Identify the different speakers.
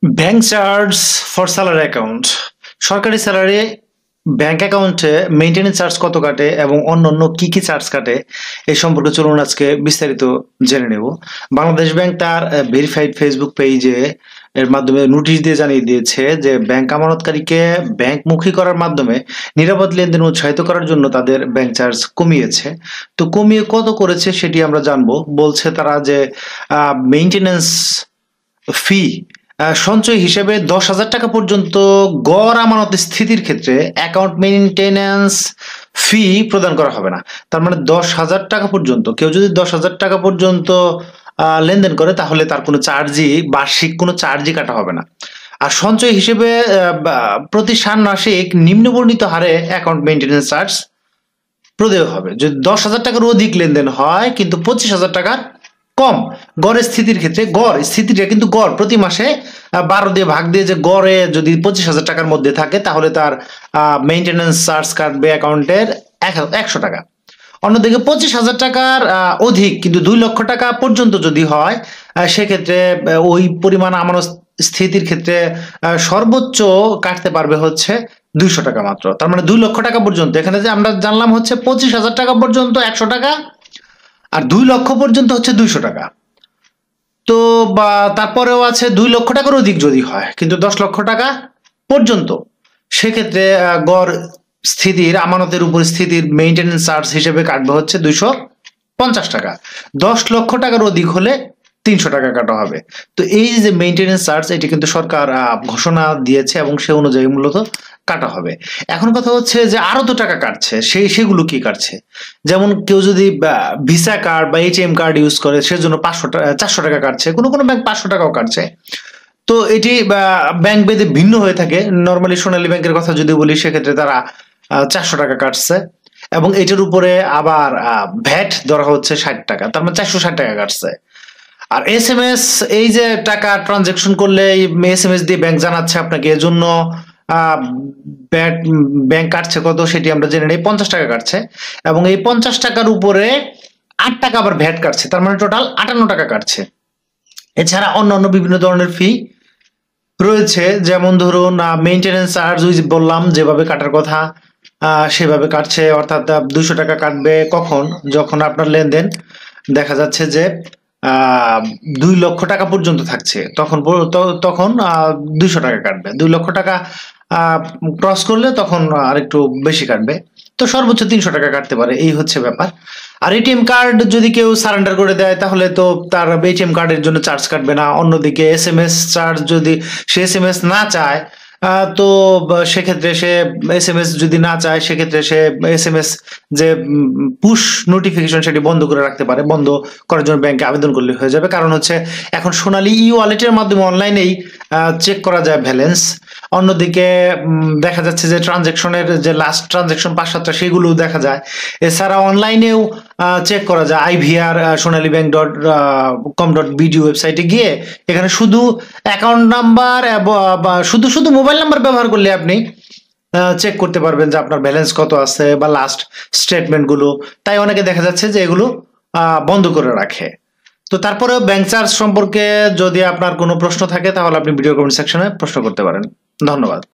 Speaker 1: Bank charge for salary account. সরকারি salary bank অ্যাকাউন্টে maintenance charge কত কাটে এবং অন্যান্য কি কি চার্জ কাটে এই সম্পর্কে চলুন আজকে বিস্তারিত জেনে নেব। বাংলাদেশ ব্যাংক তার ভেরিফাইড ফেসবুক পেজে এর মাধ্যমে নোটিশ দিয়ে জানিয়ে দিয়েছে যে ব্যাংক আমানতকারীকে ব্যাংকমুখী করার মাধ্যমে নিরাপদ লেনদেন উৎসাহিত করার জন্য তাদের ব্যাংক চার্জ কমিয়েছে। তো কমিয়ে কত করেছে সেটি আমরা জানবো। বলছে তারা যে মেইনটেনেন্স ফি সঞ্চয় হিসেবে 10,000 টাকা পর্যন্ত গড় আমানত স্থিতির ক্ষেত্রে অ্যাকাউন্ট মেইনটেন্যান্স ফি প্রদান করা হবে না। তার মানে 10,000 টাকা পর্যন্ত কেউ যদি 10,000 টাকা পর্যন্ত লেনদেন করে তাহলে তার কোনো চার্জই বার্ষিক কোনো চার্জই কাটা হবে না। আর সঞ্চয় হিসেবে প্রতি ষান্মাসিক নিম্নবর্ণিত হারে অ্যাকাউন্ট মেইনটেন্যান্স চার্জ প্রদেয় হবে। যদি 10,000 টাকার অধিক লেনদেন হয় কিন্তু 25,000 টাকার কম গড়ের স্থিতির ক্ষেত্রে, গড় স্থিতিটা কিন্তু গড় প্রতি মাসে 12 দিয়ে ভাগ দিয়ে যে গড়ে যদি 25,000 টাকার মধ্যে থাকে তাহলে তার মেইনটেনেন্স চার্জ কাটবে অ্যাকাউন্টের 100 টাকা। অন্যদিকে 25,000 টাকার অধিক কিন্তু 2 লক্ষ টাকা পর্যন্ত যদি হয় সেক্ষেত্রে ওই পরিমাণ আমানত স্থিতির ক্ষেত্রে সর্বোচ্চ কাটতে পারবে হচ্ছে 200 টাকা মাত্র। তার মানে 2 লক্ষ টাকা পর্যন্ত, এখানে যে আমরা জানলাম হচ্ছে 25,000 টাকা পর্যন্ত 100 টাকা আর 2 লক্ষ পর্যন্ত হচ্ছে 200 টাকা। তো বা তারপরেও আছে 2 লক্ষ টাকার অধিক যদি হয় কিন্তু 10 লক্ষ টাকা পর্যন্ত, সেক্ষেত্রে গড় স্থিতির আমানতের উপর স্থিতির মেইনটেনেন্স চার্জ হিসেবে কাটবে হচ্ছে 250 টাকা। 10 লক্ষ টাকার অধিক হলে 300 টাকা কাটা হবে। তো এই যে মেইনটেনেন্স চার্জ এটি কিন্তু সরকার ঘোষণা দিয়েছে এবং সে অনুযায়ী মূলত কাটা হবে। এখন কথা হচ্ছে যে আরো তো টাকা কাটছে, সেগুলো কি কাটছে? যেমন কেউ যদি ভিসা কার্ড বা এটিএম কার্ড ইউজ করে সেজন্য 400 টাকা কাটছে, কোনো কোনো ব্যাংক 500 টাকাও কাটছে। তো এটি ব্যাংক ভেদে ভিন্ন হয়ে থাকে। নর্মালি সোনালী ব্যাংকের কথা যদি বলি সেক্ষেত্রে তারা 400 টাকা কাটছে এবং এটার উপরে আবার ভ্যাট ধরা হচ্ছে 60 টাকা, তার মানে 460 টাকা কাটছে। আর এসএমএস, এই যে টাকা ট্রানজাকশন করলে এসএমএস দিয়ে ব্যাংক জানাচ্ছে আপনাকে, এজন্য ব্যাংক কাটছে কত সেটি আমরা জেনে নেই। 50 টাকা কাটছে এবং এই 50 টাকার উপরে 8 টাকা আবার ভ্যাট কাটছে, তার মানে টোটাল 58 টাকা কাটছে। এছাড়া অন্যান্য বিভিন্ন ধরনের ফি রয়েছে, যেমন ধরুন মেইনটেনেন্স চার্জ বললাম যেভাবে কাটার কথা সেভাবে কাটছে, অর্থাৎ 200 টাকা কাটবে কখন, যখন আপনার লেনদেন দেখা যাচ্ছে যে 2 লক্ষ টাকা পর্যন্ত থাকছে তখন 200 টাকা কাটবে। 2 লক্ষ টাকা ক্রস করলে তখন আরেকটু বেশি কাটবে। তো সর্বোচ্চ 300 টাকা কাটতে পারে, এই হচ্ছে ব্যাপার। আর এটিএম কার্ড যদি কেউ সারেন্ডার করে দেয় তাহলে তো তার এটিএম কার্ডের জন্য চার্জ কাটবে না। অন্যদিকে এসএমএস চার্জ যদি সে এসএমএস না চায় তো সেক্ষেত্রে সে এসএমএস যদি না চায় সেক্ষেত্রে সে এসএমএস যে পুশ নোটিফিকেশন সেটি বন্ধ করে রাখতে পারে। বন্ধ করার জন্য ব্যাংকে আবেদন করলে হয়ে যাবে, কারণ হচ্ছে এখন সোনালী ই ওয়ালেটের মাধ্যমে অনলাইনেই চেক করা যায় ব্যালেন্স। অন্যদিকে দেখা যাচ্ছে যে ট্রানজ্যাকশনের যে লাস্ট ট্রানজ্যাকশন 5-7টা সেগুলো দেখা যায়। এছাড়া অনলাইনেও চেক করা যায় IVR sonalibank.com.bd ওয়েবসাইটে গিয়ে, এখানে শুধু অ্যাকাউন্ট নাম্বার বা শুধু মোবাইল নাম্বার ব্যবহার করলে আপনি চেক করতে পারবেন যে আপনার ব্যালেন্স কত আছে বা লাস্ট স্টেটমেন্টগুলো। তাই অনেকে দেখা যাচ্ছে যে এগুলো বন্ধ করে রাখে। তো তারপরেও ব্যাংক চার্জ সম্পর্কে যদি আপনার কোনো প্রশ্ন থাকে তাহলে আপনি ভিডিও কমেন্ট সেকশনে প্রশ্ন করতে পারেন। ধন্যবাদ।